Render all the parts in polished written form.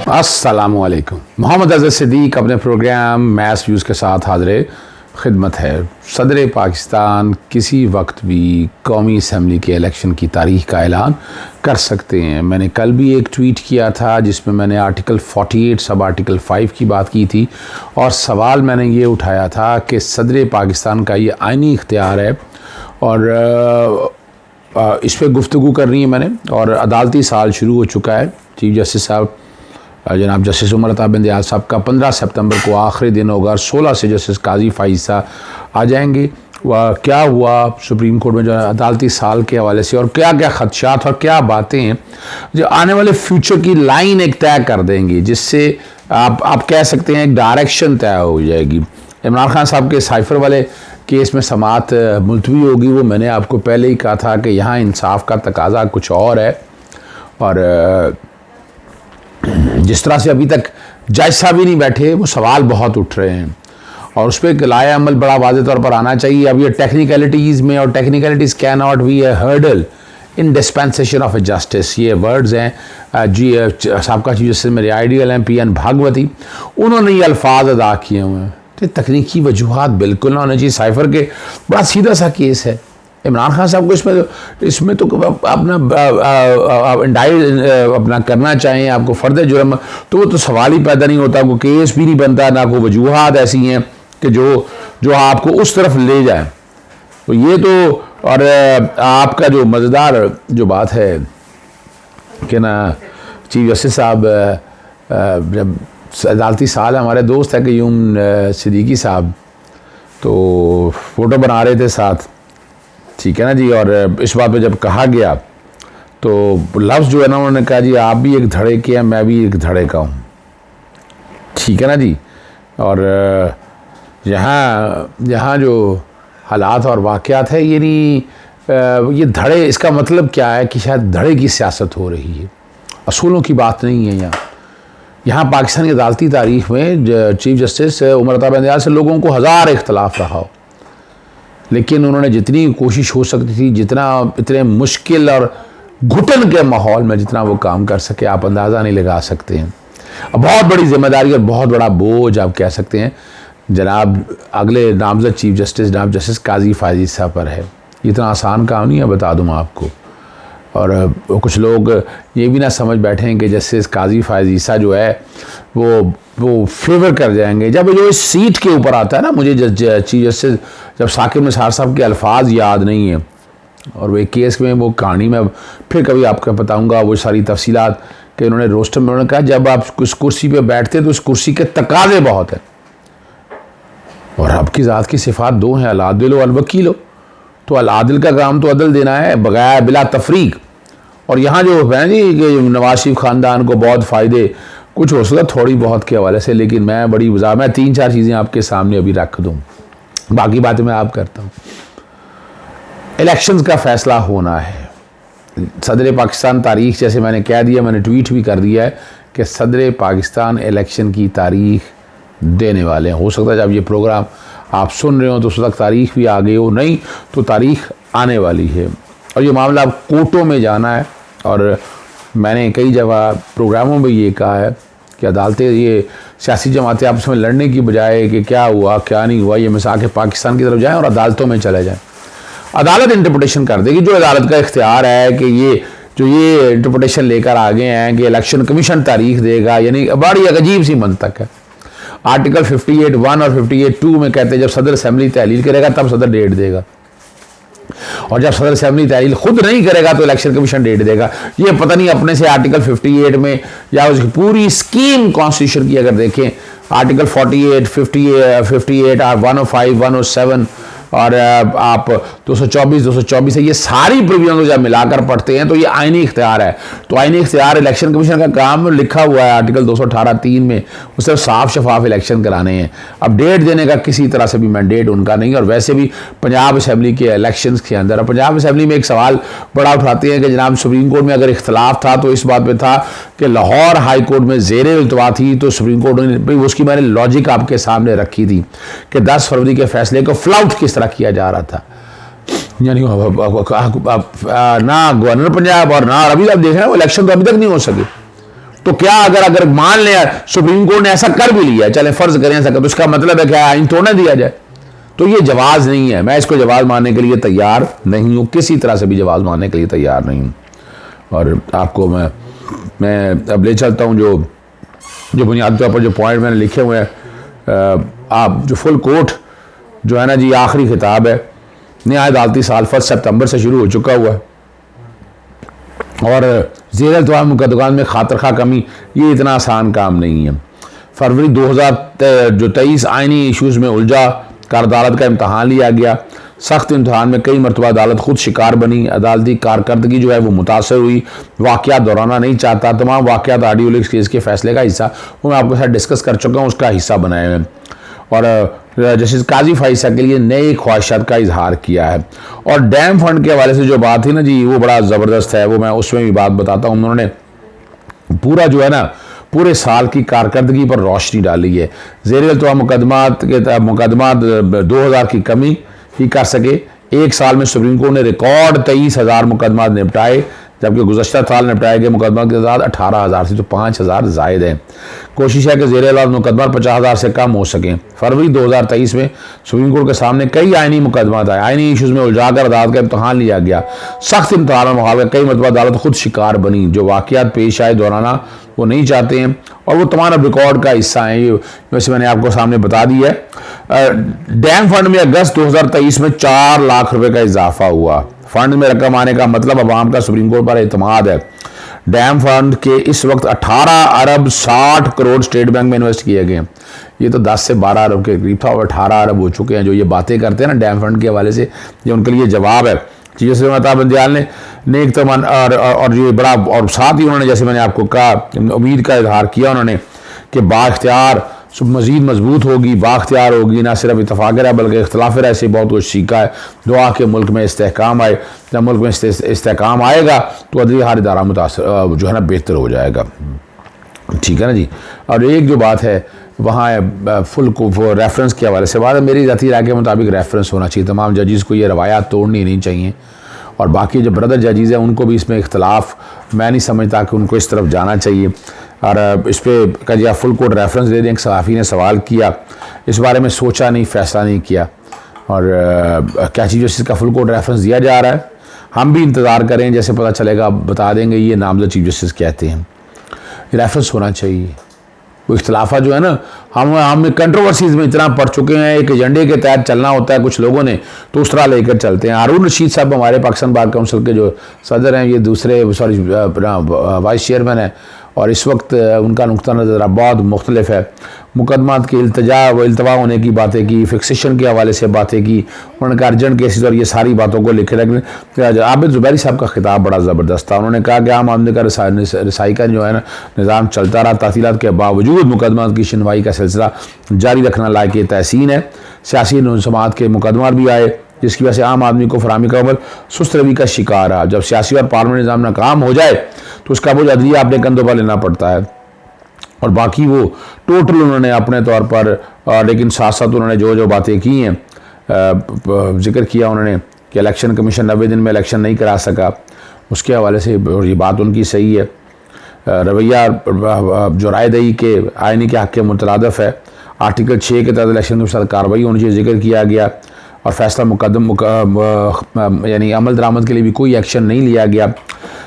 अस्सलामुअलैकुम। मोहम्मद अज़हर सिद्दीक अपने programme mess views के साथ हाज़िर खिदमत है। सदर पाकिस्तान किसी वक्त भी कौमी असम्बली के इलेक्शन की तारीख का ऐलान कर सकते हैं। मैंने कल भी एक ट्वीट किया था जिसमें मैंने आर्टिकल 48 सब आर्टिकल 5 की बात की थी और सवाल मैंने ये उठाया था कि सदर पाकिस्तान का ये आइनी इख्तियार है और इस पर गुफ्तगू करनी है मैंने। और अदालती साल शुरू हो चुका है। चीफ जस्टिस साहब जनाब जस्टिस उमर अता बिन दियाल साहब का 15 सितंबर को आखिरी दिन होगा और 16 से जस्टिस काजी फ़ाइज़ा आ जाएंगे। वह क्या हुआ सुप्रीम कोर्ट में जो अदालती साल के हवाले से और क्या क्या खदशात और क्या बातें हैं जो आने वाले फ्यूचर की लाइन एक तय कर देंगी, जिससे आप कह सकते हैं एक डायरेक्शन तय हो जाएगी। इमरान खान साहब के साइफर वाले केस में समाअत मुलतवी होगी, वो मैंने आपको पहले ही कहा था कि यहाँ इंसाफ का तकाजा कुछ और है। और जिस तरह से अभी तक जज साहब ही नहीं बैठे, वो सवाल बहुत उठ रहे हैं और उस पर एक लाए अमल बड़ा वाज़े तौर पर आना चाहिए। अब ये टेक्निकलिटीज़ में, और technicalities can not be A hurdle in dispensation of A justice, ये वर्ड्स हैं जी साबका चीफ जस्टिस मेरे आइडियल हैं PN भागवती, उन्होंने ये अल्फाज अदा किए हुए हैं। तो तकनीकी वजूहात बिल्कुल ना होने चाहिए। साइफर के बड़ा सीधा सा केस है। इमरान खान साहब को इसमें तो अपना इंडाइट अपना करना चाहें, आपको फ़र्द जुर्म, तो वो तो सवाल ही पैदा नहीं होता। कोई केस भी नहीं बनता, ना कोई वजूहात ऐसी हैं कि जो आपको उस तरफ ले जाए। तो ये तो, और आपका जो मज़ेदार जो बात है कि ना चीफ जस्टिस साहब जब अदालती साल हमारे दोस्त है क़य्यूम सिद्दीकी साहब, तो फ़ोटो बना रहे थे साथ, ठीक है ना जी। और इस बात पे जब कहा गया तो लफ्ज़ जो है ना, उन्होंने कहा जी आप भी एक धड़े के हैं, मैं भी एक धड़े का हूँ, ठीक है ना जी। और यहाँ जो हालात और वाक़यात है, ये धड़े, इसका मतलब क्या है कि शायद धड़े की सियासत हो रही है, असूलों की बात नहीं है। यहाँ पाकिस्तान की अदालती तारीख़ में चीफ जस्टिस उमर अता बिन दियाल से लोगों को हज़ार इख्तलाफ रहा हो, लेकिन उन्होंने जितनी कोशिश हो सकती थी, जितना इतने मुश्किल और घुटन के माहौल में जितना वो काम कर सके, आप अंदाज़ा नहीं लगा सकते हैं। बहुत बड़ी जिम्मेदारी और बहुत बड़ा बोझ आप कह सकते हैं जनाब अगले नामज़द चीफ जस्टिस जनाब जस्टिस काजी फ़ाइज़ी साहब पर है। इतना आसान काम नहीं है, बता दूँ आपको। और कुछ लोग ये भी ना समझ बैठे हैं कि जस्टिस काजी फ़ाइज़ा जो है वो फेवर कर जाएंगे। जब जो इस सीट के ऊपर आता है ना, मुझे चीफ जस्टिस जब साकिब निसार साहब के अल्फाज याद नहीं है, और वो एक केस में वो कहानी में फिर कभी आपको बताऊंगा वो सारी तफसीलात कि उन्होंने रोस्टर में उन्होंने कहा जब आप उस कुर्सी पे बैठते तो उस कुर्सी के तकाजे बहुत हैं और आपकी ज़ात की सिफात दो हैं, अल आदिल व अल वकील। तो अल आदिल का काम तो अदल देना है बगैर बिला तफरीक। और यहाँ जो है जी कि नवाज शरीफ ख़ानदान को बहुत फ़ायदे कुछ हो सकता थोड़ी बहुत के हवाले से, लेकिन मैं बड़ी वज़ाहत मैं 3-4 चीज़ें आपके सामने अभी रख दूँ, बाकी बातें मैं आप करता हूँ। इलेक्शंस का फ़ैसला होना है। सदर पाकिस्तान तारीख़, जैसे मैंने कह दिया, मैंने ट्वीट भी कर दिया है कि सदर पाकिस्तान इलेक्शन की तारीख़ देने वाले हैं। हो सकता है जब ये प्रोग्राम आप सुन रहे हो तो उस वक्त तारीख़ भी आ गई हो, नहीं तो तारीख़ आने वाली है। और ये मामला अब कोर्टों में जाना है। और मैंने कई जगह प्रोग्रामों में ये कहा है कि अदालतें, ये सियासी जमातें आपस में लड़ने की बजाय कि क्या हुआ क्या नहीं हुआ, ये मिसाल के पाकिस्तान की तरफ जाएं और अदालतों में चले जाएं। अदालत इंटरप्रिटेशन कर देगी, जो अदालत का इख्तियार है कि ये इंटरप्रिटेशन लेकर आ गए हैं कि इलेक्शन कमीशन तारीख देगा, यानी बड़ी अजीब सी मंतक है। आर्टिकल 58(1) और 58(2) में कहते हैं जब सदर असम्बली तहलील करेगा तब सदर डेट देगा, और जब सदर असम्बली तहलील खुद नहीं करेगा तो इलेक्शन कमीशन डेट देगा। ये पता नहीं अपने से आर्टिकल 58 में या उसकी पूरी स्कीम कॉन्स्टिट्यूशन की अगर देखें, आर्टिकल 48, 58 और 105, 107 और आप 224 है, ये सारी प्रोविजन को जब मिलाकर पढ़ते हैं तो ये आईनी इख्तियार है। तो आईनी इख्तियार इलेक्शन कमीशन का काम लिखा हुआ है आर्टिकल 218(3) में, वो सिर्फ साफ शफाफ इलेक्शन कराने हैं। अब डेट देने का किसी तरह से भी मैंडेट उनका नहीं। और वैसे भी पंजाब असम्बली के इलेक्शन के अंदर, और पंजाब असम्बली में एक सवाल बड़ा उठाते हैं कि जनाब सुप्रीम कोर्ट में अगर इख्तलाफ था तो इस बात पर था कि लाहौर हाई कोर्ट में ज़ेर इल्तवा थी, तो सुप्रीम कोर्ट ने उसकी मैंने लॉजिक आपके सामने रखी थी कि 10 फरवरी के फैसले को फ्लाउट किस तरह किया जा रहा था। यानी ना गवर्नर पंजाब और ना अभी आप देख रहे हैं वो इलेक्शन तो अभी तक नहीं हो सके। तो क्या अगर मान लें सुप्रीम कोर्ट ने ऐसा कर भी लिया, चले फर्ज करें ऐसा कर, तो इसका मतलब है क्या आइन तोड़ने दिया जाए? तो ये जवाज़ नहीं है। मैं इसको जवाज़ मानने के लिए तैयार नहीं हूँ, किसी तरह से भी जवाज़ मानने के लिए तैयार नहीं हूँ। और आपको मैं अब ले चलता हूँ जो बुनियादी तौर पर जो पॉइंट मैंने लिखे हुए हैं। आप जो फुल कोर्ट जो है ना जी, आखिरी खिताब है, नया अदालती साल 1 सितंबर से शुरू हो चुका हुआ है, और ज़ेर इल्तिवाम मुकदमात में खातरखा कमी ये इतना आसान काम नहीं है। फरवरी 2023 आइनी इशूज़ में उलझा कर अदालत का इम्तहान लिया गया। सख्त इम्तहान में कई मरतबा अदालत खुद शिकार बनी। अदालती कारकर्दगी जो है वो मुतासर हुई। वाक़यात दोहराना नहीं चाहता, तमाम वाक़यात ऑडियो लीक्स केस के फैसले का हिस्सा वो मैं आपके साथ डिस्कस कर चुका हूँ, उसका हिस्सा बनाए हुए। और जस्टिस काजी फाइसा के लिए नई ख्वाहिशात का इजहार किया है। और डैम फंड के हवाले से जो बात थी ना जी, वो बड़ा ज़बरदस्त है, वो मैं उसमें भी बात बताता हूँ। उन्होंने पूरा जो है ना पूरे साल की कारकर्दगी पर रोशनी डाली है। ज़ेर इल्तिवाम मुकदमात 2000 की कमी ही कर सके। एक साल में सुप्रीम कोर्ट ने रिकॉर्ड 23,000 मुकदमात निपटाए, जबकि गुज़श्ता साल निपटाए गए मुकदमा की तादाद 18,000 थी, तो 5,000 ज़ायद है। कोशिश है कि ज़ेर इल्तिवाम मुकदमा 50,000 से कम हो सकें। फरवरी 2023 में सुप्रीम कोर्ट के सामने कई आइनी मुकदमात आए। आइनी इशूज़ में उलझाकर अदालत का इम्तहान लिया गया। सख्त इम्तहान में मुहावरे कई मरतबा अदालत खुद शिकार बनी। जो वाक़यात पेश आए दोहराना वो नहीं चाहते हैं, और वो तमाम रिकॉर्ड का हिस्सा है। वैसे मैंने आपको सामने बता दिया है। डैम फंड में अगस्त 2023 में 4 लाख रुपए का इजाफा हुआ। फंड में रकम आने का मतलब अवाम का सुप्रीम कोर्ट पर एतमाद है। डैम फंड के इस वक्त 18 अरब 60 करोड़ स्टेट बैंक में इन्वेस्ट किए गए हैं। ये तो 10 से 12 अरब के करीब था, और 18 अरब हो चुके हैं। जो ये बातें करते हैं ना डैम फंड के हवाले से, ये उनके लिए जवाब है। चीफ जस्टिस मेहताब बंदियाल ने एक तमन और ये बड़ा, और साथ ही उन्होंने जैसे मैंने आपको कहा उम्मीद का इजहार किया उन्होंने कि बाख्तियार मज़ीद मजबूत होगी, बाख्तियार होगी, ना सिर्फ इतफाक़ है बल्कि इख्तिलाफ़ राय से बहुत कुछ सीखा है। दुआ के मुल्क में इस्तेहकाम आए। जब मुल्क में इस्तेहकाम आएगा तो अदली हर इदारा मुतासर जो है ना बेहतर हो जाएगा। ठीक है ना जी। और एक जो बात है वहाँ फुल को वो रेफरेंस के हवाले से बात है। मेरी ज़ाती राय के मुताबिक रेफरेंस होना चाहिए। तमाम जजेस को ये रवायात तोड़नी नहीं चाहिए, और बाकी जो ब्रदर जजेस हैं उनको भी इसमें इख्तलाफ मैं नहीं समझता कि उनको इस तरफ जाना चाहिए। और इस पर कहा फुल कोर्ट रेफरेंस दे दें। एक सहाफ़ी ने सवाल किया, इस बारे में सोचा नहीं, फ़ैसला नहीं किया, और क्या चीफ़ जस्टिस का फुल कोर्ट रेफरेंस दिया जा रहा है। हम भी इंतज़ार करें, जैसे पता चलेगा बता देंगे ये नामज़द चीफ जस्टिस कहते हैं। रेफरेंस होना चाहिए। वो इख्तलाफा जो है ना, हम कंट्रोवर्सीज़ में इतना पढ़ चुके हैं, एक एजेंडे के तहत चलना होता है कुछ लोगों ने, तो उस तरह लेकर चलते हैं। हारून रशीद साहब हमारे पाकिस्तान बार काउंसिल के जो सदर हैं, ये दूसरे वाइस चेयरमैन हैं, और इस वक्त उनका नुक्ता नज़र बहुत मुख्तलिफ है। मुकदमात की इल्तवा होने की बातें की, फिक्सेशन के हवाले से बातें की, उन्होंने कहा अर्जेंट केसेस और ये सारी बातों को लिखे रखें। आबिद ज़ुबैरी साहब का खिताब बड़ा ज़बरदस्त था। उन्होंने कहा कि आम आदमी का रसाई का जो है ना निज़ाम चलता रहा, तासीलात के बावजूद मुकदमात की सुनवाई का सिलसिला जारी रखना लायक तहसीन है। सियासी समात के मुकदमात भी आए, जिसकी वजह से आम आदमी को फराहमी का अमल सुस्त रवि का शिकार रहा। जब सियासी और पार्लियामेंट निज़ाम नाकाम हो जाए तो उसका बोझ अदलिया अपने कंधों पर लेना पड़ता है। और बाकी वो टोटल उन्होंने अपने तौर पर, लेकिन साथ साथ उन्होंने जो बातें की हैं, जिक्र किया उन्होंने कि इलेक्शन कमीशन 90 दिन में इलेक्शन नहीं करा सका, उसके हवाले से, और ये बात उनकी सही है। रवैया जो रायदही के आईनी के हक़ के मुतरादफ है। आर्टिकल 6 के तहत इलेक्शन के साथ कार्रवाई होनी चाहिए, जिक्र किया गया। और फैसला यानी अमल दरामद के लिए भी कोई एक्शन नहीं लिया गया।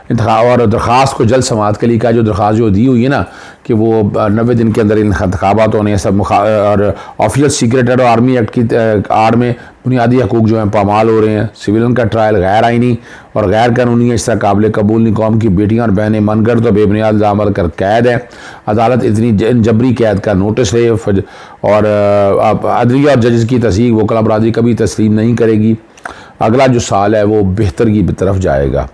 और दरख्वास्त को जल्द समाअत के लिए का जो दरख्वास्त जो दी हुई है ना कि वो 90 दिन के अंदर इंतखाबात होने हैं सब, और ऑफिशियल सीक्रेट और आर्मी एक्ट की आड़ में बुनियादी हकूक़ जो हैं पामाल हो रहे हैं। सिविलियन का ट्रायल गैर आइनी और गैर कानूनी है, इस तरह काबिल कबूल नहीं। कौम की बेटियाँ और बहनें मनगढ़ तो बेबुनियाद इल्ज़ाम कर कैद है। अदालत इतनी जबरी कैद का नोटिस ले, और अदलिया और जजेस की तस्दीक वकला बरादरी कभी तस्लीम नहीं करेगी। अगला जो साल है वो बेहतर की तरफ जाएगा।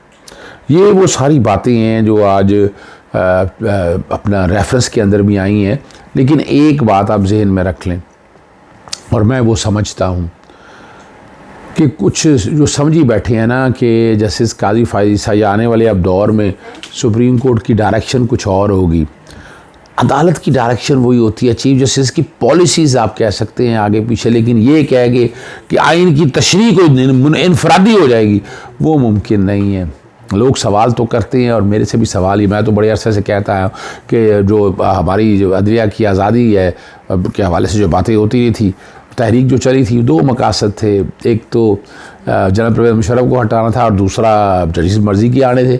ये वो सारी बातें हैं जो आज अपना रेफरेंस के अंदर भी आई हैं। लेकिन एक बात आप जहन में रख लें, और मैं वो समझता हूँ कि कुछ जो समझी बैठे हैं ना कि जस्टिस काजी फाइसा या आने वाले अब दौर में सुप्रीम कोर्ट की डायरेक्शन कुछ और होगी। अदालत की डायरेक्शन वही होती है, चीफ जस्टिस की पॉलिसीज़ आप कह सकते हैं आगे पीछे, लेकिन ये कहेंगे कि आइन की तशरीह कोई इनफरादी हो जाएगी, वो मुमकिन नहीं है। लोग सवाल तो करते हैं और मेरे से भी सवाल ही, मैं तो बड़े अरसे से कहता हूँ कि जो हमारी जो अदलिया की आज़ादी है के हवाले से जो बातें होती रही थी, तहरीक जो चली थी, दो मकासद थे। एक तो जनरल परवेज़ मुशर्रफ को हटाना था और दूसरा जजिस मर्ज़ी के आने थे,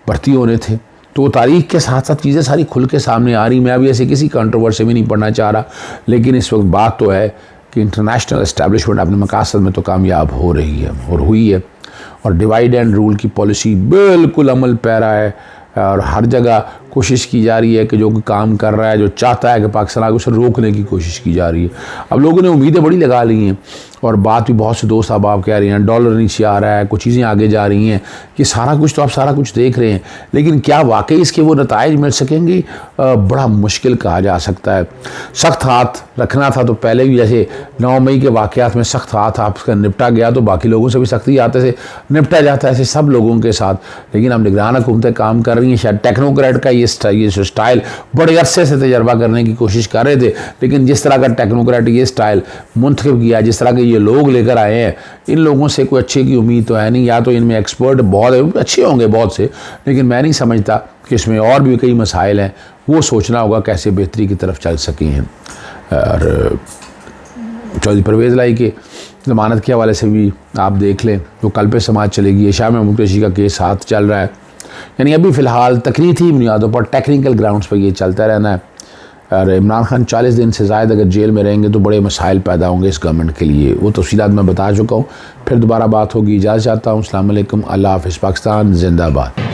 भर्ती होने थे। तो तारीख के साथ साथ चीज़ें सारी खुल के सामने आ रही। मैं अभी ऐसे किसी कंट्रोवर्सी में नहीं पढ़ना चाह रहा, लेकिन इस वक्त बात तो है कि इंटरनेशनल इस्टेब्लिशमेंट अपने मकासद में तो कामयाब हो रही है और हुई है, और डिवाइड एंड रूल की पॉलिसी बिल्कुल अमल पैरा है और हर जगह कोशिश की जा रही है कि जो काम कर रहा है, जो चाहता है कि पाकिस्तान आगे, उसे रोकने की कोशिश की जा रही है। अब लोगों ने उम्मीदें बड़ी लगा ली हैं और बात भी बहुत से दोस्त अब आप कह रहे हैं डॉलर नीचे आ रहा है, कुछ चीज़ें आगे जा रही हैं, कि सारा कुछ तो आप सारा कुछ देख रहे हैं, लेकिन क्या वाकई इसके वो नताइज मिल सकेंगे, बड़ा मुश्किल कहा जा सकता है। सख्त हाथ रखना था तो पहले भी जैसे 9 मई के वाक़यात में सख्त हाथ आपका निपटा गया तो बाकी लोगों से भी सख्ती आते से निपटा जाता है, ऐसे सब लोगों के साथ। लेकिन अब निगरान हुकूमतें काम कर रही हैं, शायद टेक्नोक्रेट का ये स्टाइल बड़े अरसे से तजर्बा करने की कोशिश कर रहे थे, लेकिन जिस तरह का टेक्नोक्रेट ये स्टाइल मुंतखब किया, जिस तरह के ये लोग लेकर आए हैं, इन लोगों से कोई अच्छे की उम्मीद तो है नहीं। या तो इनमें एक्सपर्ट बहुत अच्छे होंगे बहुत से, लेकिन मैं नहीं समझता कि इसमें और भी कई मसाइल हैं, वो सोचना होगा कैसे बेहतरी की तरफ चल सकी हैं। और चौधरी परवेज़ लाई के ज़मानत के हवाले से भी आप देख लें, तो कल पे समाज चलेगी। शाम मुर्तशी का केस हाथ चल रहा है, यानी अभी फ़िलहाल तकनीकी बुनियादों पर टेक्निकल ग्राउंड्स पर ये चलता रहना है। और इमरान खान 40 दिन से ज़ायद अगर जेल में रहेंगे तो बड़े मसाइल पैदा होंगे इस गवर्नमेंट के लिए। वो तफ़सीलात मैं बता चुका हूँ, फिर दोबारा बात होगी। इजाज़त चाहता हूँ। अस्सलाम वालेकुम, अल्लाह हाफ़िज़। पाकिस्तान ज़िंदाबाद।